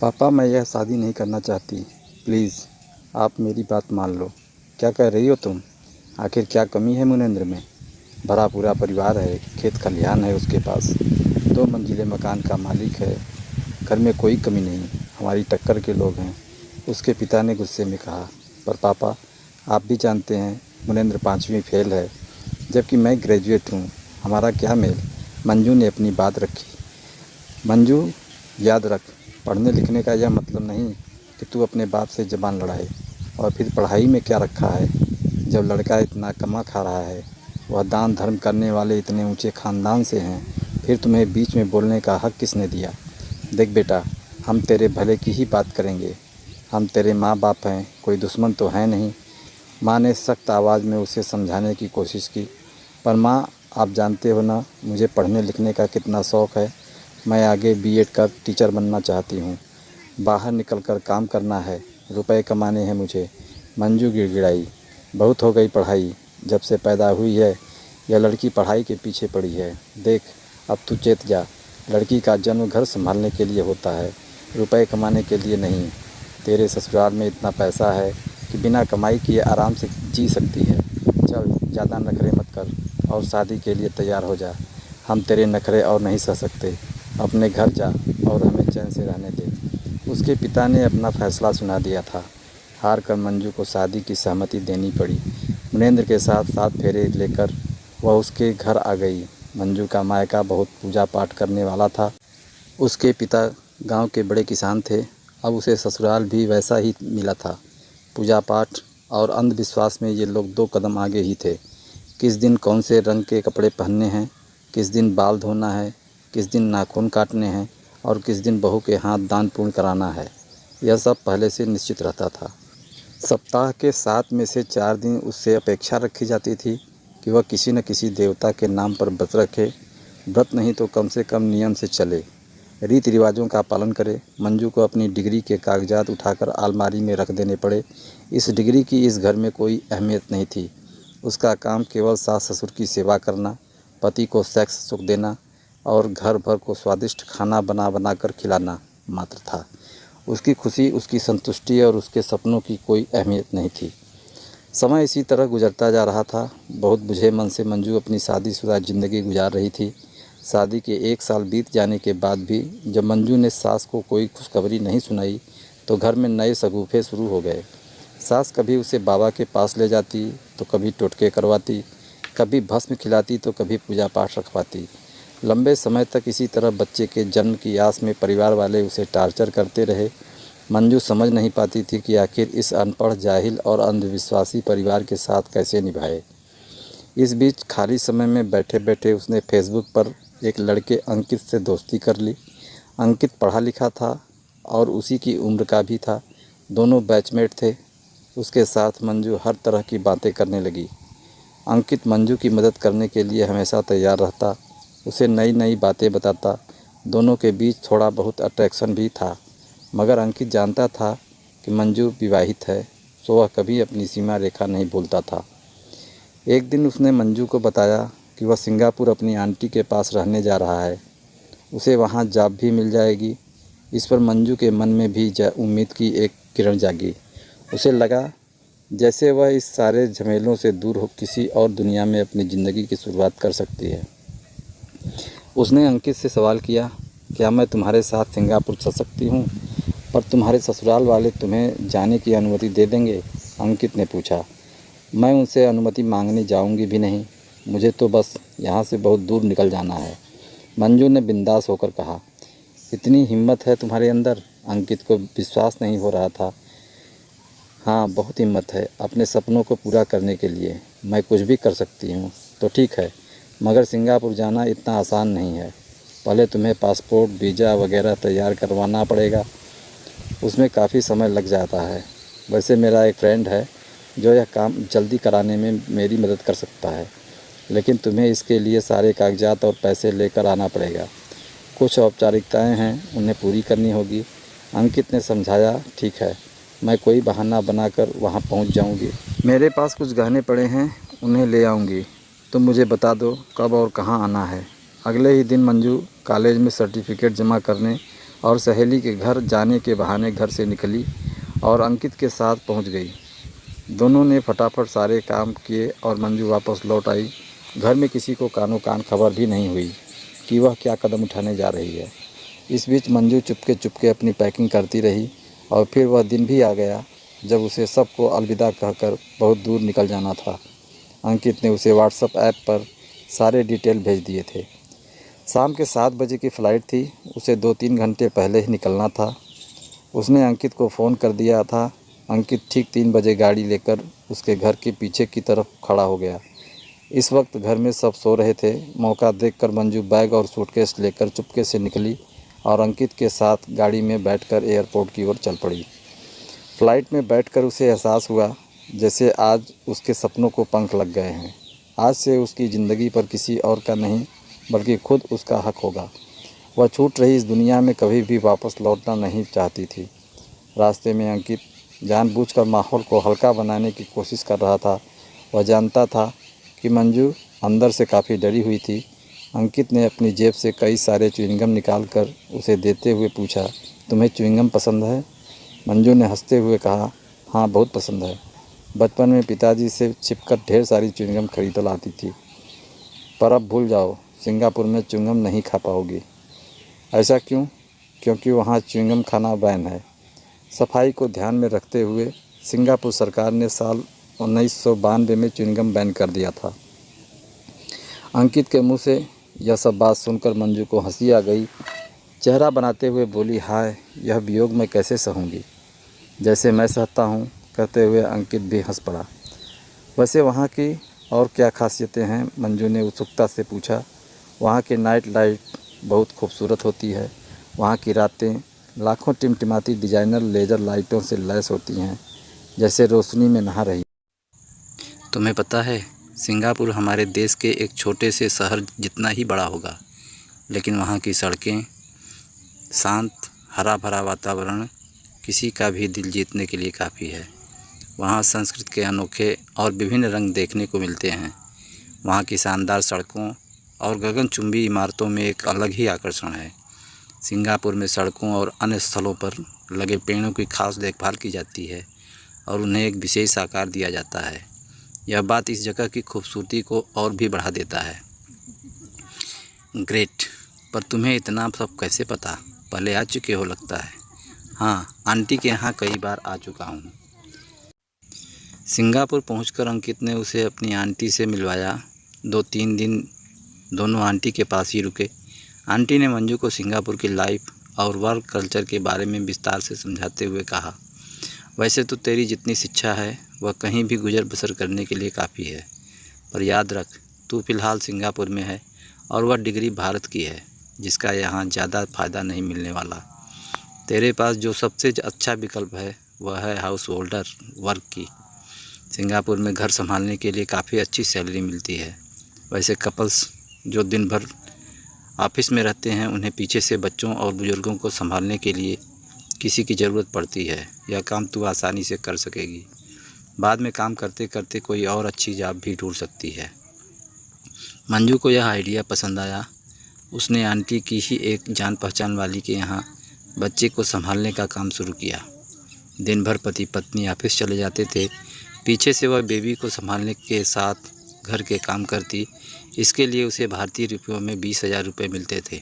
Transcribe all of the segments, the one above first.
पापा, मैं यह शादी नहीं करना चाहती। प्लीज़ आप मेरी बात मान लो। क्या कह रही हो तुम? आखिर क्या कमी है मुनेंद्र में? भरा पूरा परिवार है, खेत खलिहान है उसके पास, 2 मंजिले मकान का मालिक है। घर में कोई कमी नहीं, हमारी टक्कर के लोग हैं। उसके पिता ने गुस्से में कहा। पर पापा, आप भी जानते हैं मुनेंद्र 5वीं फेल है, जबकि मैं ग्रेजुएट हूँ। हमारा क्या मेल? मंजू ने अपनी बात रखी। मंजू, याद रख, पढ़ने लिखने का यह मतलब नहीं कि तू अपने बाप से ज़बान लड़ाए। और फिर पढ़ाई में क्या रखा है? जब लड़का इतना कमा खा रहा है, वह दान धर्म करने वाले इतने ऊंचे ख़ानदान से हैं, फिर तुम्हें बीच में बोलने का हक किसने दिया? देख बेटा, हम तेरे भले की ही बात करेंगे। हम तेरे माँ बाप हैं, कोई दुश्मन तो है नहीं। माँ ने सख्त आवाज़ में उसे समझाने की कोशिश की। पर माँ, आप जानते हो ना मुझे पढ़ने लिखने का कितना शौक़ है। मैं आगे बीएड कर टीचर बनना चाहती हूँ। बाहर निकलकर काम करना है, रुपए कमाने हैं मुझे। मंजू गिड़गिड़ाई। बहुत हो गई पढ़ाई, जब से पैदा हुई है यह लड़की पढ़ाई के पीछे पड़ी है। देख, अब तू चेत जा। लड़की का जन्म घर संभालने के लिए होता है, रुपए कमाने के लिए नहीं। तेरे ससुराल में इतना पैसा है कि बिना कमाई किए आराम से जी सकती है। चल, ज़्यादा नखरे मत कर और शादी के लिए तैयार हो जा। हम तेरे नखरे और नहीं सह सकते। अपने घर जा और हमें चैन से रहने दे। उसके पिता ने अपना फैसला सुना दिया था। हार कर मंजू को शादी की सहमति देनी पड़ी। मुनेंद्र के साथ 7 फेरे लेकर वह उसके घर आ गई। मंजू का मायका बहुत पूजा पाठ करने वाला था। उसके पिता गांव के बड़े किसान थे। अब उसे ससुराल भी वैसा ही मिला था। पूजा पाठ और अंधविश्वास में ये लोग 2 कदम आगे ही थे। किस दिन कौन से रंग के कपड़े पहनने हैं, किस दिन बाल धोना है, किस दिन नाखून काटने हैं और किस दिन बहू के हाथ दान पुण्य कराना है, यह सब पहले से निश्चित रहता था। सप्ताह के 7 में से 4 दिन उससे अपेक्षा रखी जाती थी कि वह किसी न किसी देवता के नाम पर व्रत रखे। व्रत नहीं तो कम से कम नियम से चले, रीति रिवाजों का पालन करे। मंजू को अपनी डिग्री के कागजात उठाकर अलमारी में रख देने पड़े। इस डिग्री की इस घर में कोई अहमियत नहीं थी। उसका काम केवल सास ससुर की सेवा करना, पति को सेक्स सुख देना और घर भर को स्वादिष्ट खाना बना बना कर खिलाना मात्र था। उसकी खुशी, उसकी संतुष्टि और उसके सपनों की कोई अहमियत नहीं थी। समय इसी तरह गुजरता जा रहा था। बहुत बुझे मन से मंजू अपनी शादीशुदा ज़िंदगी गुजार रही थी। शादी के 1 साल बीत जाने के बाद भी जब मंजू ने सास को कोई खुशखबरी नहीं सुनाई तो घर में नए शगुफे शुरू हो गए। सास कभी उसे बाबा के पास ले जाती तो कभी टोटके करवाती, कभी भस्म खिलाती तो कभी पूजा पाठ रखवाती। लंबे समय तक इसी तरह बच्चे के जन्म की आस में परिवार वाले उसे टार्चर करते रहे। मंजू समझ नहीं पाती थी कि आखिर इस अनपढ़, जाहिल और अंधविश्वासी परिवार के साथ कैसे निभाए। इस बीच खाली समय में बैठे बैठे उसने फेसबुक पर एक लड़के अंकित से दोस्ती कर ली। अंकित पढ़ा लिखा था और उसी की उम्र का भी था। दोनों बैचमेट थे। उसके साथ मंजू हर तरह की बातें करने लगी। अंकित मंजू की मदद करने के लिए हमेशा तैयार रहता, उसे नई नई बातें बताता। दोनों के बीच थोड़ा बहुत अट्रैक्शन भी था, मगर अंकित जानता था कि मंजू विवाहित है, तो वह कभी अपनी सीमा रेखा नहीं भूलता था। एक दिन उसने मंजू को बताया कि वह सिंगापुर अपनी आंटी के पास रहने जा रहा है। उसे वहाँ जॉब भी मिल जाएगी। इस पर मंजू के मन में भी उम्मीद की एक किरण जागी। उसे लगा जैसे वह इस सारे झमेलों से दूर हो किसी और दुनिया में अपनी ज़िंदगी की शुरुआत कर सकती है। उसने अंकित से सवाल किया, क्या मैं तुम्हारे साथ सिंगापुर चल सकती हूँ? पर तुम्हारे ससुराल वाले तुम्हें जाने की अनुमति दे देंगे? अंकित ने पूछा। मैं उनसे अनुमति मांगने जाऊंगी भी नहीं, मुझे तो बस यहाँ से बहुत दूर निकल जाना है, मंजू ने बिंदास होकर कहा। इतनी हिम्मत है तुम्हारे अंदर? अंकित को विश्वास नहीं हो रहा था। हाँ, बहुत हिम्मत है। अपने सपनों को पूरा करने के लिए मैं कुछ भी कर सकती हूँ। तो ठीक है, मगर सिंगापुर जाना इतना आसान नहीं है। पहले तुम्हें पासपोर्ट, वीज़ा वगैरह तैयार करवाना पड़ेगा। उसमें काफ़ी समय लग जाता है। वैसे मेरा एक फ्रेंड है जो यह काम जल्दी कराने में मेरी मदद कर सकता है, लेकिन तुम्हें इसके लिए सारे कागजात और पैसे लेकर आना पड़ेगा। कुछ औपचारिकताएं हैं, उन्हें पूरी करनी होगी। अंकित ने समझाया। ठीक है, मैं कोई बहाना बनाकर वहां पहुंच जाऊंगी। मेरे पास कुछ गहने पड़े हैं, उन्हें ले आऊंगी। तुम मुझे बता दो कब और कहां आना है। अगले ही दिन मंजू कॉलेज में सर्टिफिकेट जमा करने और सहेली के घर जाने के बहाने घर से निकली और अंकित के साथ पहुंच गई। दोनों ने फटाफट सारे काम किए और मंजू वापस लौट आई। घर में किसी को कानो कान खबर भी नहीं हुई कि वह क्या कदम उठाने जा रही है। इस बीच मंजू चुपके चुपके अपनी पैकिंग करती रही और फिर वह दिन भी आ गया जब उसे सबको अलविदा कहकर बहुत दूर निकल जाना था। अंकित ने उसे व्हाट्सएप ऐप पर सारे डिटेल भेज दिए थे। शाम के 7 बजे की फ़्लाइट थी। उसे 2-3 घंटे पहले ही निकलना था। उसने अंकित को फ़ोन कर दिया था। अंकित ठीक 3 बजे गाड़ी लेकर उसके घर के पीछे की तरफ खड़ा हो गया। इस वक्त घर में सब सो रहे थे। मौका देखकर मंजू बैग और सूटकेस लेकर चुपके से निकली और अंकित के साथ गाड़ी में बैठकर एयरपोर्ट की ओर चल पड़ी। फ़्लाइट में बैठकर उसे एहसास हुआ जैसे आज उसके सपनों को पंख लग गए हैं। आज से उसकी ज़िंदगी पर किसी और का नहीं बल्कि खुद उसका हक होगा। वह छूट रही इस दुनिया में कभी भी वापस लौटना नहीं चाहती थी। रास्ते में अंकित जानबूझकर माहौल को हल्का बनाने की कोशिश कर रहा था। वह जानता था कि मंजू अंदर से काफ़ी डरी हुई थी। अंकित ने अपनी जेब से कई सारे च्युइंगम निकालकर उसे देते हुए पूछा, तुम्हें च्युइंगम पसंद है? मंजू ने हंसते हुए कहा, हाँ बहुत पसंद है। बचपन में पिताजी से छिपकर ढेर सारी च्युइंगम खरीद लाती थी, पर अब भूल जाओ, सिंगापुर में च्युइंगम नहीं खा पाओगी। ऐसा क्यों? क्योंकि वहाँ च्युइंगम खाना बैन है। सफाई को ध्यान में रखते हुए सिंगापुर सरकार ने साल 1992 में च्युइंगम बैन कर दिया था। अंकित के मुंह से यह सब बात सुनकर मंजू को हंसी आ गई। चेहरा बनाते हुए बोली, हाय यह वियोग मैं कैसे सहूँगी, जैसे मैं सहता हूँ। कहते हुए अंकित भी हंस पड़ा। वैसे वहाँ की और क्या खासियतें हैं? मंजू ने उत्सुकता से पूछा। वहाँ की नाइट लाइट बहुत खूबसूरत होती है। वहाँ की रातें लाखों टिमटिमाती डिजाइनर लेज़र लाइटों से लैस होती हैं, जैसे रोशनी में नहा रही। तुम्हें पता है, सिंगापुर हमारे देश के एक छोटे से शहर जितना ही बड़ा होगा, लेकिन वहाँ की सड़कें, शांत हरा भरा वातावरण किसी का भी दिल जीतने के लिए काफ़ी है। वहाँ संस्कृत के अनोखे और विभिन्न रंग देखने को मिलते हैं। वहाँ की शानदार सड़कों और गगनचुंबी इमारतों में एक अलग ही आकर्षण है। सिंगापुर में सड़कों और अन्य स्थलों पर लगे पेड़ों की खास देखभाल की जाती है और उन्हें एक विशेष आकार दिया जाता है। यह बात इस जगह की खूबसूरती को और भी बढ़ा देता है। ग्रेट, पर तुम्हें इतना सब कैसे पता? पहले आ चुके हो लगता है। हाँ, आंटी के यहाँ कई बार आ चुका हूँ। सिंगापुर पहुंचकर अंकित ने उसे अपनी आंटी से मिलवाया। 2-3 दिन दोनों आंटी के पास ही रुके। आंटी ने मंजू को सिंगापुर की लाइफ और वर्क कल्चर के बारे में विस्तार से समझाते हुए कहा, वैसे तो तेरी जितनी शिक्षा है वह कहीं भी गुजर बसर करने के लिए काफ़ी है, पर याद रख तू फ़िलहाल सिंगापुर में है और वह डिग्री भारत की है, जिसका यहाँ ज़्यादा फ़ायदा नहीं मिलने वाला। तेरे पास जो सबसे अच्छा विकल्प है वह है हाउस होल्डर वर्क की। सिंगापुर में घर संभालने के लिए काफ़ी अच्छी सैलरी मिलती है। वैसे कपल्स जो दिन भर ऑफिस में रहते हैं उन्हें पीछे से बच्चों और बुज़ुर्गों को संभालने के लिए किसी की ज़रूरत पड़ती है। यह काम तू आसानी से कर सकेगी। बाद में काम करते करते कोई और अच्छी जॉब भी ढूंढ सकती है। मंजू को यह आइडिया पसंद आया। उसने आंटी की ही एक जान पहचान वाली के यहाँ बच्चे को संभालने का काम शुरू किया। दिन भर पति पत्नी ऑफिस चले जाते थे, पीछे से वह बेबी को संभालने के साथ घर के काम करती। इसके लिए उसे भारतीय रुपयों में 20,000 रुपये मिलते थे।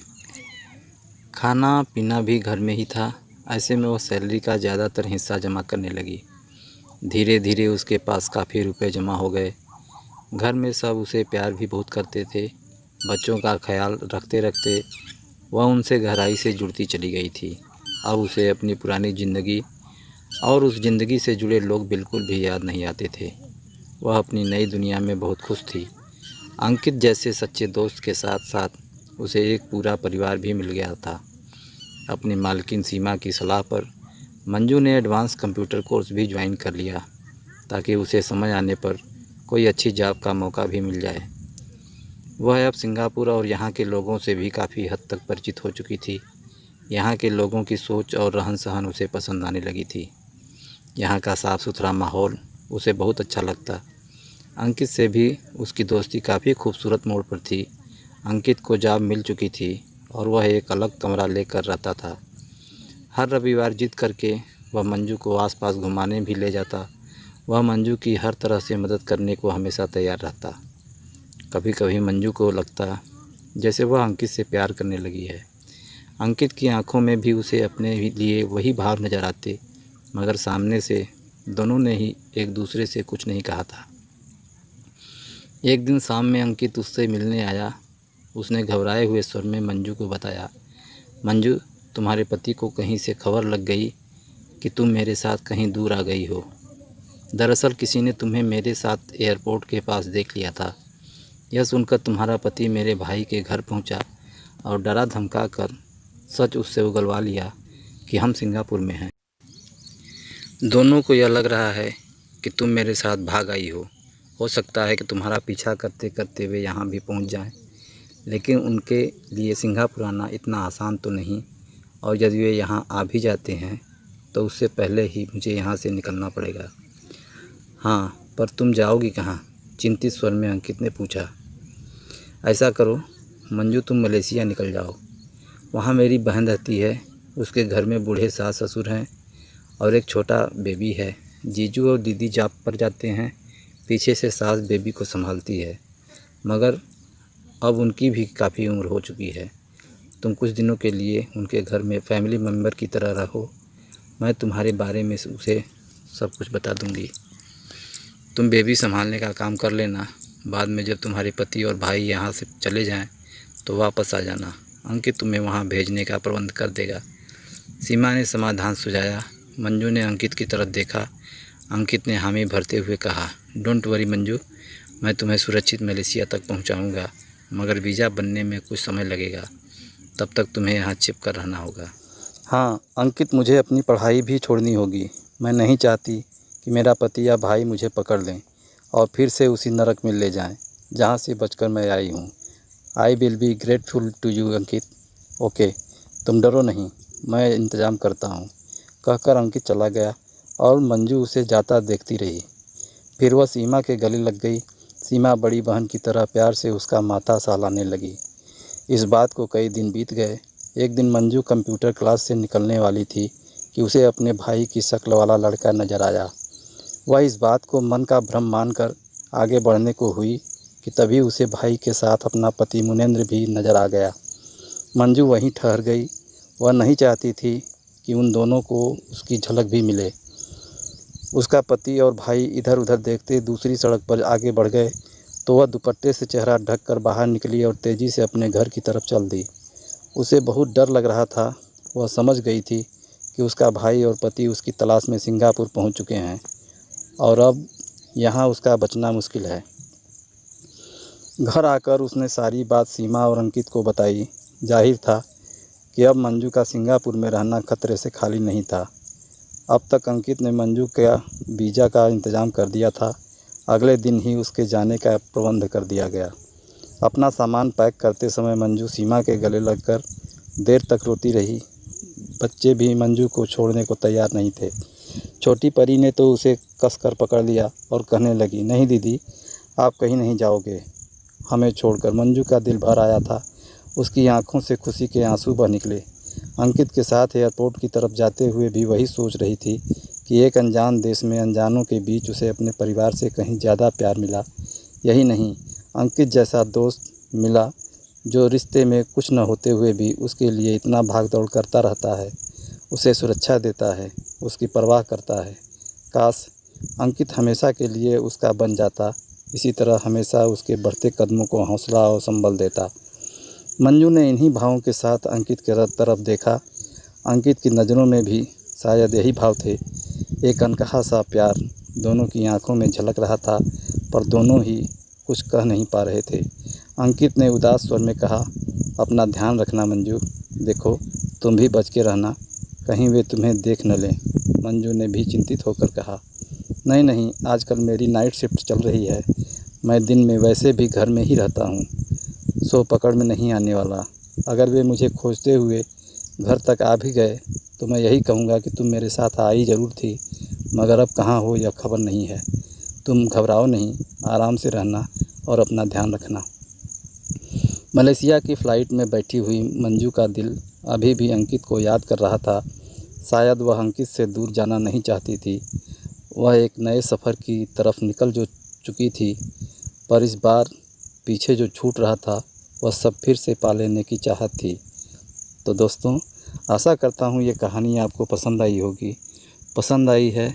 खाना पीना भी घर में ही था। ऐसे में वो सैलरी का ज़्यादातर हिस्सा जमा करने लगी। धीरे धीरे उसके पास काफ़ी रुपए जमा हो गए। घर में सब उसे प्यार भी बहुत करते थे। बच्चों का ख्याल रखते रखते वह उनसे गहराई से जुड़ती चली गई थी। अब उसे अपनी पुरानी ज़िंदगी और उस ज़िंदगी से जुड़े लोग बिल्कुल भी याद नहीं आते थे। वह अपनी नई दुनिया में बहुत खुश थी। अंकित जैसे सच्चे दोस्त के साथ साथ उसे एक पूरा परिवार भी मिल गया था। अपनी मालकिन सीमा की सलाह पर मंजू ने एडवांस कंप्यूटर कोर्स भी ज्वाइन कर लिया, ताकि उसे समय आने पर कोई अच्छी जॉब का मौका भी मिल जाए। वह अब सिंगापुर और यहाँ के लोगों से भी काफ़ी हद तक परिचित हो चुकी थी। यहाँ के लोगों की सोच और रहन सहन उसे पसंद आने लगी थी। यहाँ का साफ़ सुथरा माहौल उसे बहुत अच्छा लगता। अंकित से भी उसकी दोस्ती काफ़ी खूबसूरत मोड़ पर थी। अंकित को जॉब मिल चुकी थी और वह एक अलग कमरा लेकर रहता था। हर रविवार जिद करके वह मंजू को आसपास घुमाने भी ले जाता। वह मंजू की हर तरह से मदद करने को हमेशा तैयार रहता। कभी कभी मंजू को लगता जैसे वह अंकित से प्यार करने लगी है। अंकित की आंखों में भी उसे अपने लिए वही भाव नज़र आते, मगर सामने से दोनों ने ही एक दूसरे से कुछ नहीं कहा था। एक दिन शाम में अंकित उससे मिलने आया। उसने घबराए हुए स्वर में मंजू को बताया, मंजू, तुम्हारे पति को कहीं से खबर लग गई कि तुम मेरे साथ कहीं दूर आ गई हो। दरअसल किसी ने तुम्हें मेरे साथ एयरपोर्ट के पास देख लिया था। यह सुनकर तुम्हारा पति मेरे भाई के घर पहुंचा और डरा धमका कर सच उससे उगलवा लिया कि हम सिंगापुर में हैं। दोनों को यह लग रहा है कि तुम मेरे साथ भाग आई हो सकता है कि तुम्हारा पीछा करते करते वे यहाँ भी पहुँच जाएं, लेकिन उनके लिए सिंगापुर आना इतना आसान तो नहीं, और यदि वे यहाँ आ भी जाते हैं तो उससे पहले ही मुझे यहाँ से निकलना पड़ेगा। हाँ, पर तुम जाओगी कहाँ? चिंतित स्वर में अंकित ने पूछा। ऐसा करो मंजू, तुम मलेशिया निकल जाओ। वहाँ मेरी बहन रहती है। उसके घर में बूढ़े सास ससुर हैं और एक छोटा बेबी है। जीजू और दीदी जॉब पर जाते हैं। पीछे से सास बेबी को संभालती है, मगर अब उनकी भी काफ़ी उम्र हो चुकी है। तुम कुछ दिनों के लिए उनके घर में फैमिली मेम्बर की तरह रहो। मैं तुम्हारे बारे में उसे सब कुछ बता दूंगी। तुम बेबी संभालने का काम कर लेना। बाद में जब तुम्हारे पति और भाई यहाँ से चले जाएं तो वापस आ जाना। अंकित तुम्हें वहाँ भेजने का प्रबंध कर देगा। सीमा ने समाधान सुझाया। मंजू ने अंकित की तरफ देखा। अंकित ने हामी भरते हुए कहा, डोंट वरी मंजू, मैं तुम्हें सुरक्षित मलेशिया तक पहुँचाऊँगा, मगर वीज़ा बनने में कुछ समय लगेगा। तब तक तुम्हें यहाँ छिप कर रहना होगा। हाँ अंकित, मुझे अपनी पढ़ाई भी छोड़नी होगी। मैं नहीं चाहती कि मेरा पति या भाई मुझे पकड़ लें और फिर से उसी नरक में ले जाएं जहाँ से बचकर मैं आई हूँ। I will be grateful to you Ankit. Okay, तुम डरो नहीं, मैं इंतज़ाम करता हूँ। कहकर अंकित चला गया और मंजू उसे जाता देखती रही। फिर वह सीमा के गले लग गई। सीमा बड़ी बहन की तरह प्यार से उसका माथा सहलाने लगी। इस बात को कई दिन बीत गए। एक दिन मंजू कंप्यूटर क्लास से निकलने वाली थी कि उसे अपने भाई की शक्ल वाला लड़का नजर आया। वह इस बात को मन का भ्रम मानकर आगे बढ़ने को हुई कि तभी उसे भाई के साथ अपना पति मुनेंद्र भी नजर आ गया। मंजू वहीं ठहर गई। वह नहीं चाहती थी कि उन दोनों को उसकी झलक भी मिले। उसका पति और भाई इधर उधर देखते दूसरी सड़क पर आगे बढ़ गए तो वह दुपट्टे से चेहरा ढककर बाहर निकली और तेज़ी से अपने घर की तरफ चल दी। उसे बहुत डर लग रहा था। वह समझ गई थी कि उसका भाई और पति उसकी तलाश में सिंगापुर पहुंच चुके हैं और अब यहाँ उसका बचना मुश्किल है। घर आकर उसने सारी बात सीमा और अंकित को बताई। जाहिर था कि अब मंजू का सिंगापुर में रहना खतरे से खाली नहीं था। अब तक अंकित ने मंजू का वीज़ा का इंतज़ाम कर दिया था। अगले दिन ही उसके जाने का प्रबंध कर दिया गया। अपना सामान पैक करते समय मंजू सीमा के गले लगकर देर तक रोती रही। बच्चे भी मंजू को छोड़ने को तैयार नहीं थे। छोटी परी ने तो उसे कसकर पकड़ लिया और कहने लगी, नहीं दीदी, आप कहीं नहीं जाओगे हमें छोड़कर। मंजू का दिल भर आया था। उसकी आंखों से खुशी के आंसू बह निकले। अंकित के साथ एयरपोर्ट की तरफ जाते हुए भी वही सोच रही थी कि एक अनजान देश में अनजानों के बीच उसे अपने परिवार से कहीं ज़्यादा प्यार मिला। यही नहीं, अंकित जैसा दोस्त मिला जो रिश्ते में कुछ न होते हुए भी उसके लिए इतना भाग दौड़ करता रहता है, उसे सुरक्षा देता है, उसकी परवाह करता है। काश अंकित हमेशा के लिए उसका बन जाता। इसी तरह हमेशा उसके बढ़ते कदमों को हौसला और संबल देता। मंजू ने इन्हीं भावों के साथ अंकित के तरफ देखा। अंकित की नज़रों में भी शायद यही भाव थे, एक अनकहा सा प्यार दोनों की आंखों में झलक रहा था, पर दोनों ही कुछ कह नहीं पा रहे थे। अंकित ने उदास स्वर में कहा, अपना ध्यान रखना मंजू, देखो तुम भी बच के रहना, कहीं वे तुम्हें देख न लें। मंजू ने भी चिंतित होकर कहा, नहीं नहीं, आजकल मेरी नाइट शिफ्ट चल रही है। मैं दिन में वैसे भी घर में ही रहता हूँ, सो पकड़ में नहीं आने वाला। अगर वे मुझे खोजते हुए घर तक आ भी गए तो मैं यही कहूँगा कि तुम मेरे साथ आई ज़रूर थी, मगर अब कहाँ हो यह खबर नहीं है। तुम घबराओ नहीं, आराम से रहना और अपना ध्यान रखना। मलेशिया की फ़्लाइट में बैठी हुई मंजू का दिल अभी भी अंकित को याद कर रहा था। शायद वह अंकित से दूर जाना नहीं चाहती थी। वह एक नए सफ़र की तरफ निकल जो चुकी थी, पर इस बार पीछे जो छूट रहा था वह सब फिर से पा लेने की चाहत थी। तो दोस्तों, आशा करता हूँ ये कहानी आपको पसंद आई होगी। पसंद आई है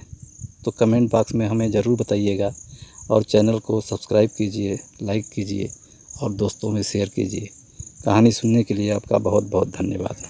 तो कमेंट बॉक्स में हमें ज़रूर बताइएगा और चैनल को सब्सक्राइब कीजिए, लाइक कीजिए और दोस्तों में शेयर कीजिए। कहानी सुनने के लिए आपका बहुत बहुत धन्यवाद।